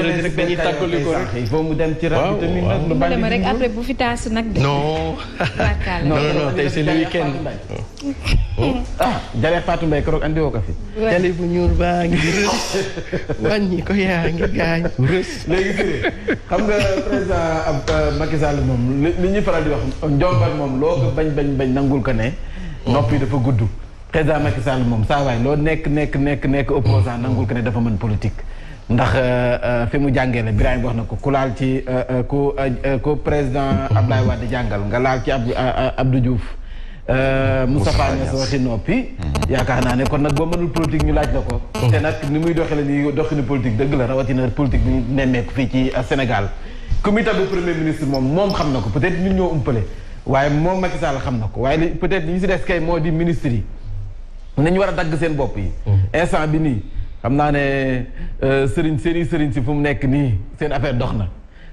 vendredi rek dañuy tàggali ko rek. il faut mu dem ci rajo tamit nag lu bari rek après bu fi taas nag de. non non tey c'est le week-end. Jalle Fatou Mbaye keroog andi woo ko fi. télé bu ñuul baa ngi rës wàññi ko yaa ngi gaañ rës. léegi fii xam nga président Macky Sall moom li ñuy faral di wax njombal moom loo ko bañ nangul ko ne. noppi dafa gudd. président Macky Sall moom saa waay loo nekk opposant nangul ko ne dafa mën politique. ndax fi mu jàngee la Birahim wax na ko ku laal ci ku président Abdoulaye Wade jàngal nga laal ci Abdou Diouf. Moustapha Niasse waxi noppi. yaakaar naa ne kon nag boo mënul politique ñu laaj la ko. te nag ni muy doxee la ni doxinu politique dëgg la rawatina politique bi ñu nemmeeku fii ci Sénégal. comité bu premier ministre moom xam na ko peut-être ñun ñoo umpale waaye moom Macky Sall xam na ko waaye peut-être li ñu si des kay moo di ministre yi. nañu war a dagg seen bopp yi. instant bi nii xam naa ne sëriñ si fu mu nekk nii seen affaire dox na.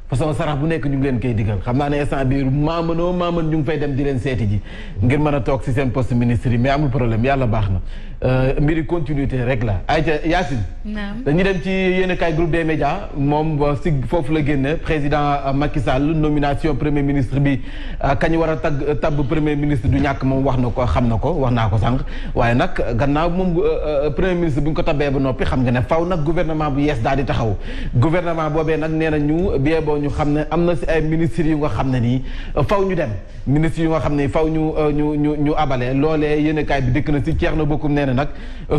façon sarax bu nekk ñu ngi leen koy digal xam naa ne instant bii maaman ñu ngi fay dem di leen seeti ji ngir mën a toog si seen poste ministre yi mais amul problème yàlla baax na mbiri continuité rek la ayca Yacine. dañuy dem ci yéen kaay groupe des médias moom si foofu la génn président Macky Sall nomination premier ministre bi kañ war a tabb premier ministre du ñàkk moom wax na ko xam na ko wax naa ko sànq waaye nag gannaaw moom premier ministre bi ñu ko tabbee ba noppi xam nga ne faw nag gouvernement bu yees daal di taxaw gouvernement boobee nag nee na ñu xam ne am na si ay ministres yu nga xam ne nii faw ñu dem ministres yu nga xam ne faw ñu abale loolee yéenekaay bi dikk na si Thierno Bocoum nee na nag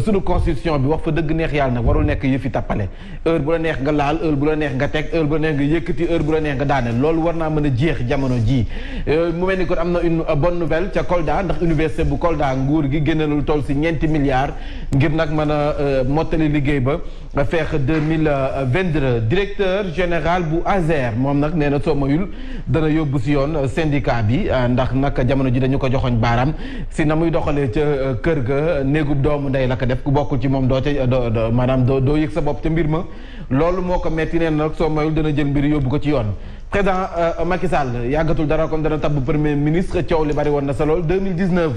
suñu constitution bi wax fa dëgg neex yàlla nag warul nekk yëfi tappale heure bu la neex nga laal heure bu la neex nga teg heure bu la neex nga yëkkati heure bu la neex nga daaneel loolu war naa mën a jeex jamono jii mu mel ni kon am na une bonne nouvelle ca Kolda ndax université bu Kolda nguur gi génnelul toll si 9 milliards ngir nag mën a mottali liggéey ba feex 2022 directeur général bu ASER moom nag nee na soo mayul dana yóbbu si yoon syndicat bi ndax nag jamono ji dañu ko joxoñ baaraam si na muy doxalee ca kër ga néegub doomu ndey la ko def ku bokkul ci moom doo ca maanaam doo yëg sa bopp ca mbir ma loolu moo ko metti nee na nag soo mayul dana jël mbir yóbbu ko ci yoon président Macky Sall yàggatul dara kon dana tabb premier ministre coow li bari woon na sa lool 2019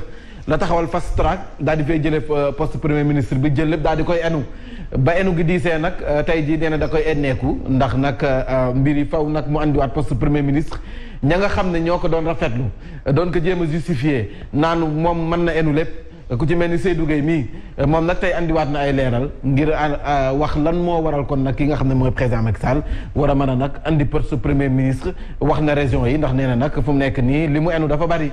la taxawal fast track daal di fay jëlee poste premier ministre bi jël lépp daal di koy enu ba enu gi diisee nag tey jii nee na da koy enneeku ndax nag mbir yi faw nag mu andiwaat poste premier ministre ña nga xam ne ñoo ko doon rafetlu doon ko jéem a justifier naanu moom mën na enu lépp ku ci mel ni Seydou Gueye mii moom nag tey andiwaat na ay leeral ngir wax lan moo waral kon nag ki nga xam ne mooy président Macky Sall war a mën a nag andi poste premier ministre wax na région yi ndax nee na nag fu mu nekk nii li mu enu dafa bari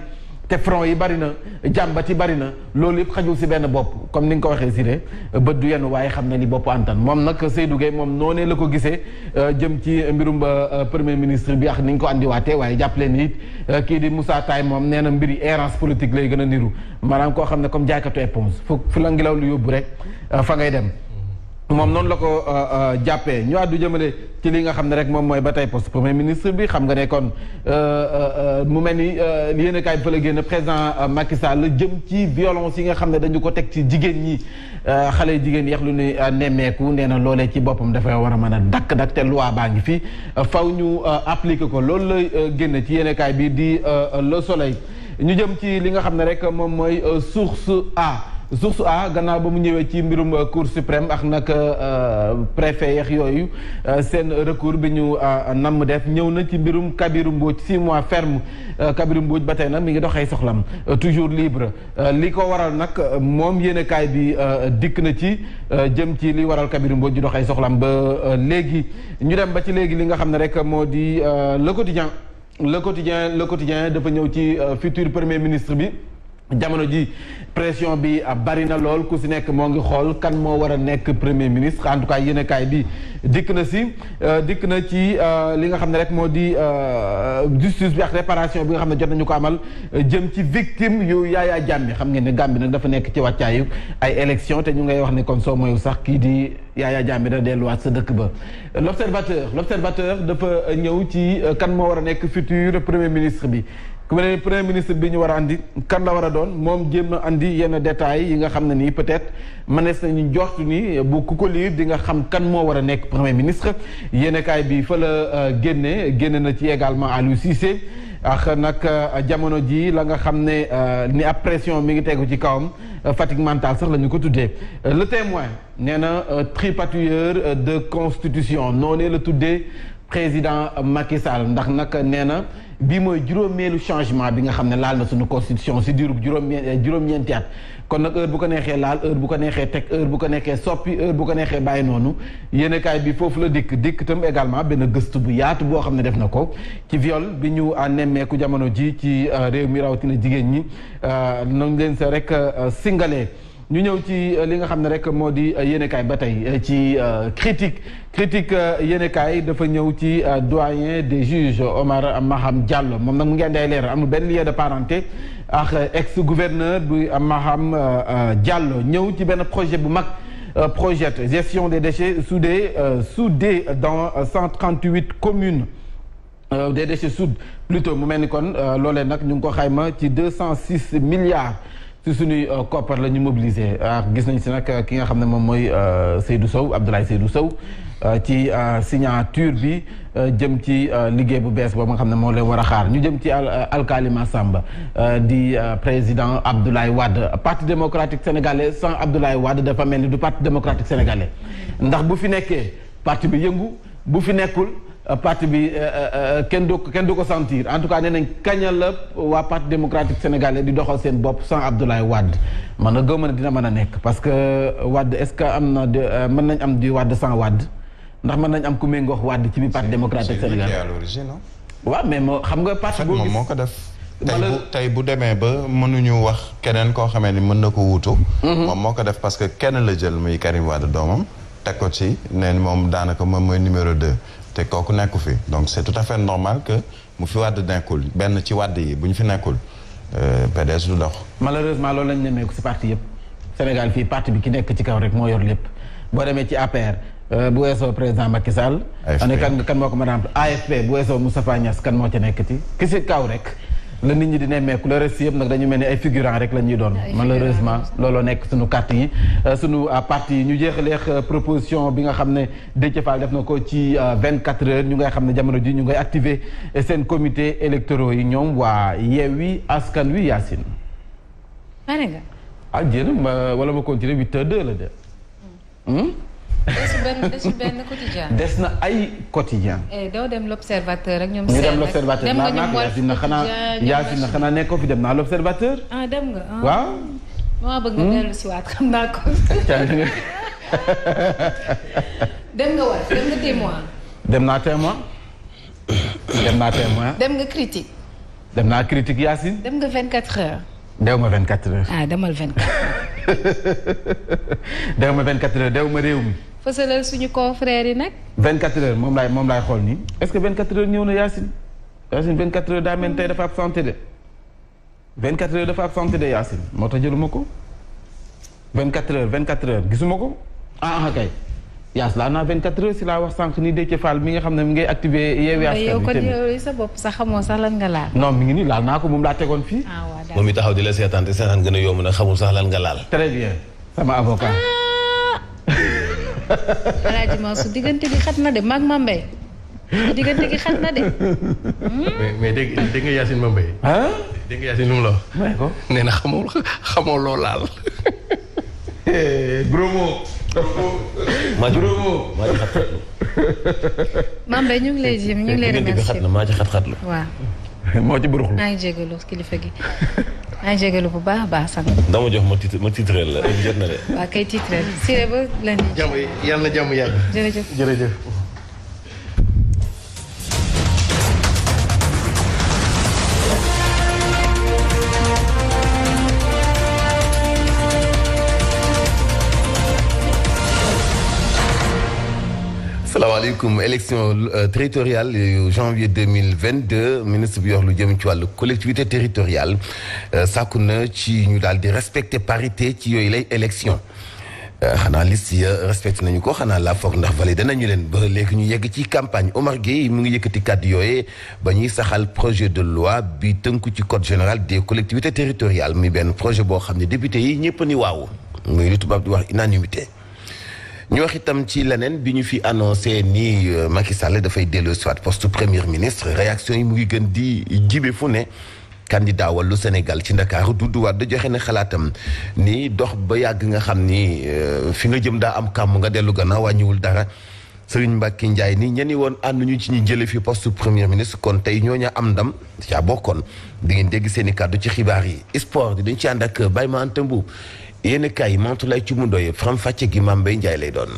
te front yi bari na jàmbat yi bari na loolu yëpp xajul si benn bopp comme ni nga ko waxee si de bët du yenn waaye xam ne li bopp antan moom nag Seydou Gueye moom noonee la ko gisee jëm ci mbirum premier ministre bi ak ni ñu ko andiwaatee waaye jàppale ni it kii di Moussa Taye moom nee na mbiri errance politique lay gën a niru maanaam koo xam ne comme jaaykatu éponge fu la ngelaw lu yóbbu rek fa ngay dem moom noonu la ko jàppee ñu àddu jëmale ci li nga xam ne rek moom mooy ba tey poste premier ministre bi xam nga ne kon mu mel ni yéenekaay bi fa la génn président Macky Sall jëm ci violence yi nga xam ne dañu ko teg ci jigéen ñi xale jigéen yeex lu ñu nemmeeku nee na loolee ci boppam dafay war a mën a dakk te loi baa ngi fi faw ñu appliquer ko loolu la génn ci yéenekaay bi di Le Soleil ñu jëm ci li nga xam ne rek moom mooy source A gannaaw ba mu ñëwee ci mbirum cour suprême ak nag préfet yeex yooyu seen recours bi ñu namm def ñëw na ci mbirum Kabirou Mbodj 6 mois ferme Kabirou Mbodj ba tey nag mi ngi doxee soxlam toujours libre li ko waral nag moom yéenekaay bi dikk na ci jëm ci li waral Kabirou Mbodj di doxee soxlam ba léegi ñu dem ba ci léegi li nga xam ne rek moo di le quotidien dafa ñëw ci futur premier ministre bi jamono ji pression bi bari na lool ku si nekk moo ngi xool kan moo war a nekk premier ministre en tout cas yéenekaay bi dikk na ci li nga xam ne rek moo di justice bi ak réparation bi nga xam ne jot nañu ko amal jëm ci victime yu Yaya Jammeh xam ngeen ne Gambie nag dafa nekk ci wàccaayu ay élection te ñu ngay wax ne kon soo moyu sax kii di Yaya Jammeh da delluwaat sa dëkk ba l'observateur dafa ñëw ci kan moo war a nekk futur premier ministre bi ku mel ne premier ministre bi ñu war a andi kan la war a doon moom jéem na andi yenn détails yi nga xam ne nii peut-être mënees nañu joxtu ni bu ku ko lire di nga xam kan moo war a nekk premier ministre yéenekaay bi fa la génne na ci également Aliou Cissé ak nag jamono ji la nga xam ne ni ab pression mi ngi tegu ci kawam fatigue mentale sax la ñu ko tuddee le témoin nee na tripatouilleur de constitution noonee la tuddee président Macky Sall ndax nag nee na bii mooy juróomeelu changement bi nga xam ne laal na suñu constitution si diirub juróom-ñeenti at kon nag heure bu ko neexee laal heure bu ko neexee teg heure bu ko neexee soppi heure bu ko neexee bàyyi noonu yéenekaay bi foofu la dikk itam également benn gëstu bu yaatu boo xam ne def na ko ci viol bi ñu nemmeeku jamono ji ci réew mi rawatina jigéen ñi nañ leen sa rek singalee ñu ñëw ci li nga xam ne rek moo di yéenekaay ba tey ci critique yéenekaay dafa ñëw ci doyen des juges Omar Maham Diallo moom nag mu ngi andi ay leeral amul benn lien de parenté ak ex gouverneur bu Maham Diallo ñëw ci benn projet bu mag projet gestion des déchets soudés dans 138 communes des déchets soudes plutôt mu mel ni kon loolee nag ñu ngi ko xayma ci 206 milliards ci suñuy koppar la ñu mobilisé gis nañ si nag ki nga xam ne moom mooy Seydou Sow Abdoulaye Seydou Sow ci signature bi jëm ci liggéey bu bees boobu nga xam ne moo leen war a xaar ñu jëm ci alkaali Massamba di président Abdoulaye Wade parti démocratique sénégalais sans Abdoulaye Wade dafa mel ni du parti démocratique sénégalais ndax bu fi nekkee parti bi yëngu bu fi nekkul parti bi kenn du ko sentir en tout cas nee nañ kañal la waa parti démocratique sénégalais di doxal seen bopp sans Abdoulaye Wade man na gëmm na dina mën a nekk parce que Wade est-ce que am na mën nañ am di Wade sans Wade ndax mën nañ am ku méngoo Wade ci biir parti démocratique sénégalais à l'origine non. waaw mais moo xam nga parti boo moom moo ko def. tey bu demee ba mënuñu wax keneen koo xamee ni mën na ko wuutu. moom moo ko def parce que kenn la jël muy Karim Wade doomam teg ko ci neen moom daanaka moom mooy numéro 2. te kooku nekku fi donc c'est tout à fait normal que mu fi Wade nekkul benn ci Wade yi bu ñu fi nekkul PDS du dox. malheureusement loolu lañ nemmeeku si parti yëpp Sénégal fii parti bi ki nekk ci kaw rek moo yor lépp boo demee ci APR bu weesoo président Macky Sall. AFP kan moo ko mën a am AFP bu weesoo Moustapha Niasse kan moo ca nekkati ki si kaw rek la nit ñi di nemmeeku le reste yëpp nag dañu mel ni ay figurant rek la ñuy doon. malheureusement looloo nekk suñu carte yi suñu parti yi ñu jeexaleex proposition bi nga xam ne Déthié Fall def na ko ci 24 heures ñu ngay xam ne jamono ji ñu ngay activer seen comité électoraux yi ñoom waa Yewwi Askan Wi Yacine. pare nga. ah jéem wala ma continuer 8h02 la de. desul benn quotidien. des na ay quotidien. doo dem l'observateur ak ñoom. ñu dem l'observateur dem nga ñoom Yacine na xanaa nekkoo fi dem naa l'observateur. ah dem nga. waaw. maa bëgg nga dellu si waat xam naa ko. dem nga war dem nga témoin. dem naa témoin. dem nga critique. dem naa critique Yacine. dem nga 24 heures. dew ma 24 heures. ah demal 24 heures. dew ma 24 heures dew ma réew mi. fësalal suñu confrères yi nag. 24 heures moom laay xool nii. est-ce que 24 heures ñëw na Yacine. Yacine 24 heures daa mel tey dafa absenté de. 24 heures dafa absenté de Yacine moo tax jëluma ko. 24 heures gisuma ko. kay. Yaas laa naa 24 heures si laa wax sànq ni Déthié Fall mi nga xam ne mi ngay activé Yewwi Askan Wi. yow kon yow sa bopp sax xamoo sax lan nga laal. non mi ngi nii laal naa ko moom laa tegoon fii. waaw moom mi taxaw di la seetaan te seetaan gën a yomb nag xamul sax lan nga laal. très bien sama avocat. Alaaji Mansour diggante gi xat na de mag Mame Mbaye diggante gi xat na de. mais dégg nga Yacine Mame Mbaye. dégg nga Yacine lu mu la wax. may ko nee na xamoo loo laal. bromo. maa ci xat-xatlu. Mame Mbaye ñu ngi lay jéem ñu ngi lay remercier maa ci xat-xatlu. waaw. moo ci buruxlu. maa ngi jégalu kilifa gi. maa ngi jégalu bu baax a baax sang. dama jox ma titre la jot na de. waaw kay titre siré ba lan. jàmm yàlla na jàmm yàgg. jërëjëf. salaamaaleykum élection territoriale janvier 2022 ministre bi yor lu jëm ci wàllu collectivité territoriale sàkku na ci ñu daal di respecter parité ci yooyu lay élection xanaa liste ya respecté nañu ko xanaa la foog ndax validé nañu leen ba léegi ñu yegg ci campagne Omar Gueye mu ngi yëkkati kàddu yooyee ba ñuy saxal projet de loi bi tënku ci code général des collectivités territoriales muy benn projet boo xam ne député yi ñëpp ni waaw muy li tubaab di wax unanimité ñu wax itam ci leneen bi ñu fi annoncé ni Macky Sall dafay dellu soit poste premier ministre réaction yi mu ngi gën di jibe fu ne. candidat Wallu Sénégal ci Ndakaaru Doudou Wade joxe na xalaatam ni dox ba yàgg nga xam ni fi nga jëm daa am kàmm nga dellu gannaaw wàññiwul dara Serigne Mbacké Ndiaye ni ñeni woon ànduñu ci ñu jële fi poste premier ministre kon tey ñooña am ndam caa bokkoon di ngeen dégg seen i kàddu ci xibaar yi sport di dañ ci ànd ak Baye Ma Anta Mbuub yéen kay Mantoulaye ci mu doy faram fàcce gi Mame Mbaye Ndiaye lay doon.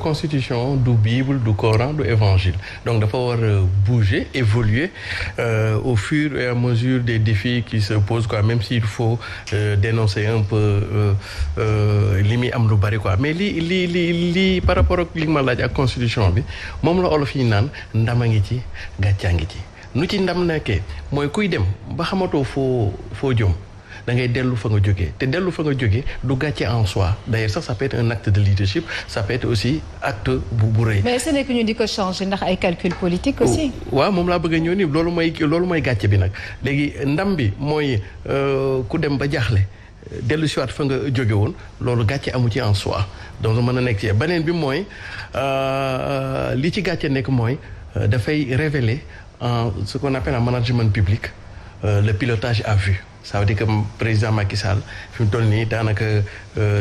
Constitution du Bible du Coran du Évangile donc dafa war a bouger évoluer au fur et à mesure des défis qui se posent quoi même s'il faut dénoncer un peu li muy am lu bari quoi mais li par rapport ak li ma laaj ak constitution bi moom la olof yi naan ndama ngi ci gàccaa ngi ci nu ci ndam nekkee mooy kuy dem ba xamatoo foo jëm da ngay dellu fa nga jógee te dellu fa nga jógee du gàcce en soi d'ailleurs sax ça peut être un acte de leadership ça peut être aussi acte bu rëy. mais ce n'est que ñu di ko changer ndax ay calcul politique aussi. waaw moom laa bëgg a ñëw nii loolu mooy gàcce bi nag léegi ndam bi mooy ku dem ba jaaxle dellu si waat fa nga jóge woon loolu gàcce amu ci en soi donc mën na nekk ci beneen bi mooy li ci gàcce nekk mooy dafay révéler en ce qu'on appelle en management public le pilotage à vue. ça veut dire que président Macky Sall fi mu toll nii daanaka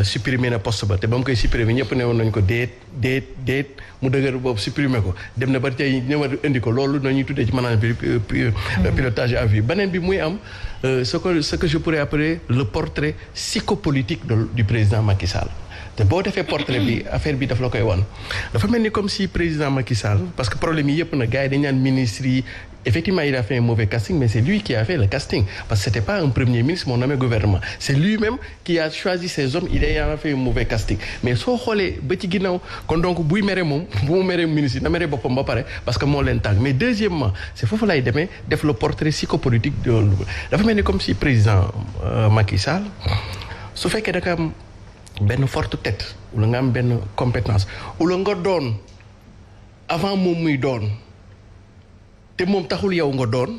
supprimer na poste ba te ba mu koy supprimer ñëpp ne woon nañu ko déet mu dëgër boobu supprimer ko dem na ba tey ñëwaat indi ko loolu nañuy tuddee ci maanaam pilotage à vue beneen bi muy am ce que je pourrais appeler le portrait psychopolitique du président Macky Sall. te boo defee portrait bi affaire bi daf la koy wan dafa mel ni comme si président Macky Sall parce que problème yi yëpp na gars yi dañ naan ministres yi effectivement il a fait un mauvais casting mais c'est lui qui a fait le casting parce que c'était pas un premier ministre moo nommé gouvernement c'est lui-même qui a choisi ses hommes il a fait un mauvais casting mais soo xoolee ba ci ginnaaw kon donc buy mere moom bu mu meree ministre yi na meree boppam ba pare parce que moo leen tàgg mais deuxièmement c'est foofu lay demee def le portrait psychopolitique dafa mel ni comme si président Macky Sall su fekkee da am benn forte tête wala nga am benn compétence wala nga doon avant moom muy doon te moom taxul yow nga doon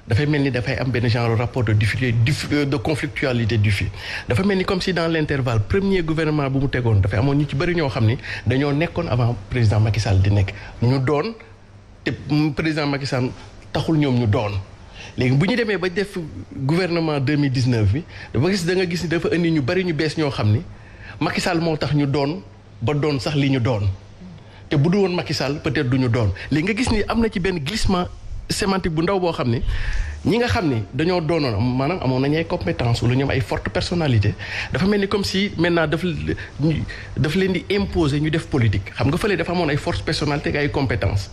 dafay mel ni dafay am benn genre rapport de conflictualité du fi dafa mel ni comme si dans l'intervalle premier gouvernement bu mu tegoon dafay amoon ñu ci bëri ñoo xam ni dañoo nekkoon avant président Macky Sall di nekk ñu doon te président Macky Sall taxul ñoom ñu doon léegi bu ñu demee ba def gouvernement 2019 bi dafa gis da nga gis ni dafa indi ñu bari ñu bees ñoo xam ni Macky Sall moo tax ñu doon ba doon sax li ñu doon te bu dul woon Macky Sall peut-être du ñu doon léegi nga gis ni am na ci benn glissement sémantique bu ndaw boo xam ni ñi nga xam ni dañoo doonoon maanaam amoon nañu ay compétences wala ñoom ay forte personnalité dafa mel ni comme si maintenant daf leen di imposer ñu def politique xam nga fële dafa amoon ay forte personnalité ak ay compétences.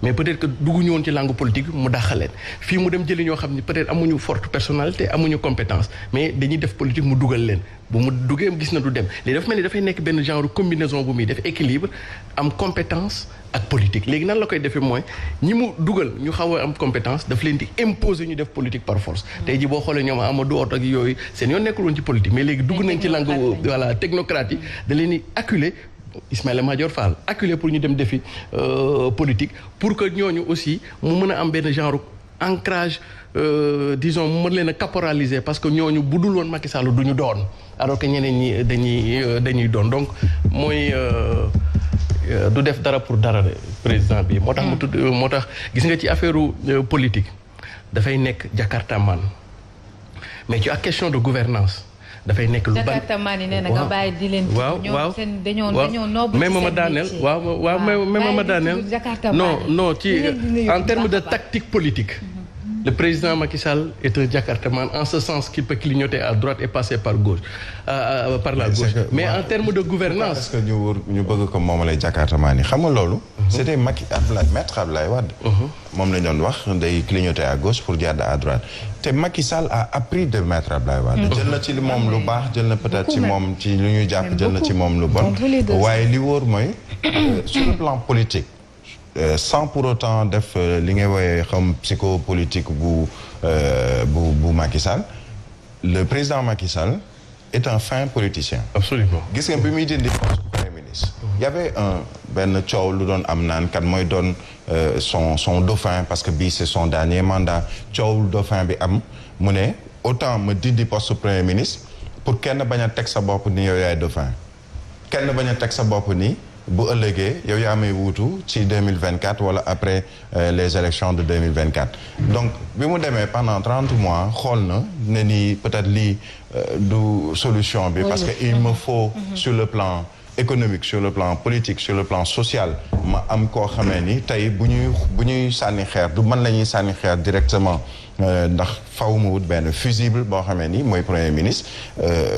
mais peut-être que dugguñu woon ci langue politique mu dàqaleen fii mu dem jëli ñoo xam ni peut-être amuñu forte personnalité amuñu compétence mais dañuy def politique mu dugal leen bu mu duggee gis na du dem léegi dafa mel ni dafay nekk benn genre combinaison bu muy def équilibre am compétence ak politique léegi nan la koy defee mooy ñi mu dugal ñu xaw a am compétence daf leen di imposer ñu def politique par force tey ji boo xoolee ñoom Amadou Hott ak yooyu seen yoon nekkul woon ci politique mais léegi dugg nañ ci langue voilà technocrate yi da leen di acculer Ismaïla Madior Fall acculé pour ñu dem defi politique pour que ñooñu aussi mu mën a am benn genre ancrage disons mu mën leen a caporaliser parce que ñooñu bu dul woon Macky Sall du ñu doon alors que ñeneen ñi dañuy doon donc mooy du def dara pour dara de président bi moo tax mu tudd moo tax gis nga ci affaire politique dafay nekk Jakarta man mais ci ak question de gouvernance dafay nekk lu bari nga bàyyi di leen. waaw dañoo noble mais ma daaneel waaw mais ma daaneel non ci en termes de tactique politique. Le président Macky Sall est un Jakartaman en ce sens qu'il peut clignoter à droite et passer par gauche par la gauche mais en termes de gouvernance est-ce que ñu bëgg ko moom lay Jakartaman yi xam nga loolu c'était maître Abdoulaye Wade moom la ñu doon wax day clignoter à gauche pour jàdd à droite te Macky Sall a appris de maître Abdoulaye Wade jël na ci moom lu baax jël na peut-être ci moom ci lu ñuy jàpp jël na ci moom lu bon waaye li wóor mooy sur le plan politique sans pour autant def li ngay woowee xam psychopolitique bu Macky Sall le président Macky Sall est un fin politicien. Absolument. gis nga bi muy dindi poste premier ministre. y avait benn coow lu doon am naan kan mooy doon son dauphin parce que bii c'est son dernier mandat coow dauphin bi am mu ne autant ma dindi poste premier ministre pour kenn bañ a teg sa bopp ni yow yaay dauphin kenn bañ a teg sa bopp ni bu ëllëgee yow yaa may wuutu ci 2024 wala après les élections de 2024 donc bi mu demee pendant 30 mois xool na ne ni peut-être lii du solution bi parce que il me faut sur le plan économique sur le plan politique sur le plan social ma am koo xamee ni tey bu ñuy sànni xeer du man la ñuy sànni xeer directement ndax faw mu wut benn fusible boo xamee ni mooy premier ministre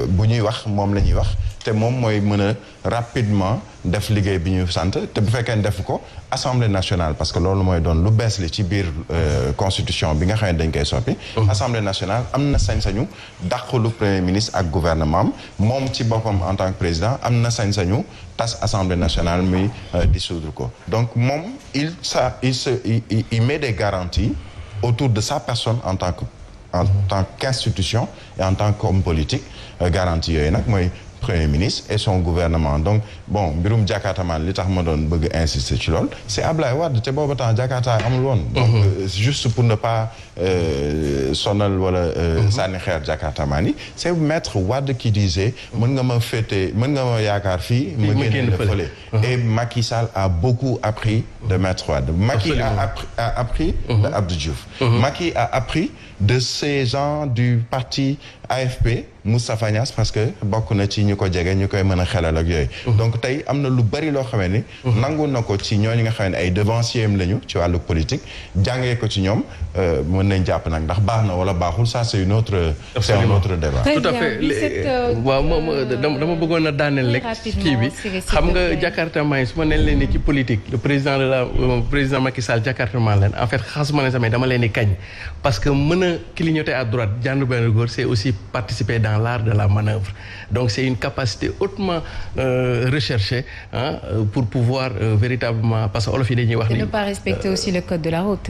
bu ñuy wax moom la ñuy wax te moom mooy mën a rapidement def liggéey bi ñu sant te bu fekkee def ko assemblée nationale parce que loolu mooy doon lu bees li ci biir constitution bi nga xam ne dañ koy soppi assemblée nationale am na sañ-sañu dàqalu premier ministre ak gouvernement moom ci boppam en tant que président am na sañ-sañu tas assemblée nationale muy dissoudre ko donc moom il met des garanties autour de sa personne en tant qu'institution et en tant qu'homme politique garantie yooyu nag mooy premier ministre et son gouvernement donc bon mbirum Jakartaman li tax ma doon bëgg insister ci lool c'est Ablaye Wade te booba temps Jakarta amul woon donc juste pour ne pas sonal wala sànni xeer Jakartaman yi c'est maître Wade qui disait mën nga ma yaakaar fii ma génn la fële et Macky Sall a beaucoup appris de maître Wade Macky a appris de Abdou Diouf Macky a appris de ces gens du parti AFP Moustapha Niasse parce que bokk na ci ñu ko jege ñu koy mën a xelal ak yooyu donc tey am na lu bari loo xamee ni nangu na ko ci ñooñu nga xam ne ay devanciers lañu ci wàllu politique jàngee ko ci ñoom mën nañ jàpp nag ndax baax na wala baaxul ça c'est un autre débat tout à fait waaw moom dama bëggoon a daaneel rek kii bi xam nga Jakartaman yi su ma neen leen ni ci politique le président Macky Sall Jakartaman leen en fait xasuma ne samay dama leen di kañ parce que mën a clignoter à droite jàndu benn góor c'est aussi participer dans l'art de la manœuvre donc c'est une capacité hautement recherchée pour pouvoir véritablement parce que olof yi dañuy wax ni ne pas respecter aussi le code de la route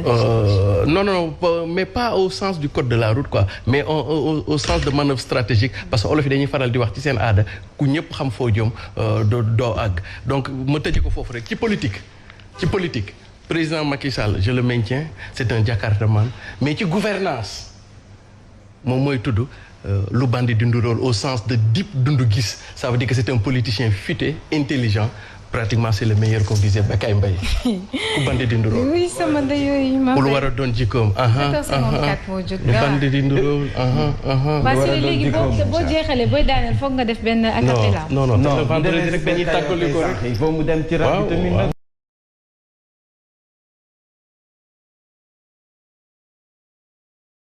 non mais pas au sens du code de la route quoi mais au sens de manœuvre stratégique parce que olof yi dañuy faral di wax ci seen aada ku ñëpp xam foo jëm doo àgg donc ma tëje ko foofu rek ci politique président Macky Sall je le maintiens c'est un Jakartaman mais ci gouvernance moom mooy tudd lu bandi dundu rôle au sens de Dip Doundou Guiss ça veut dire que c'est un politicien futé intelligent pratiquement c'est le meilleur comme disait Mame Mbaye ku bandi dundu rôle oui sama ndeyooyu ma lu war a doon jikkoom lu bandi dundu rôle parce que léegi boo jeexalee booy daaneel foog nga def benn acapella non vendredi rek dañuy tàggali ko rek il faut mu dem ci rapitamine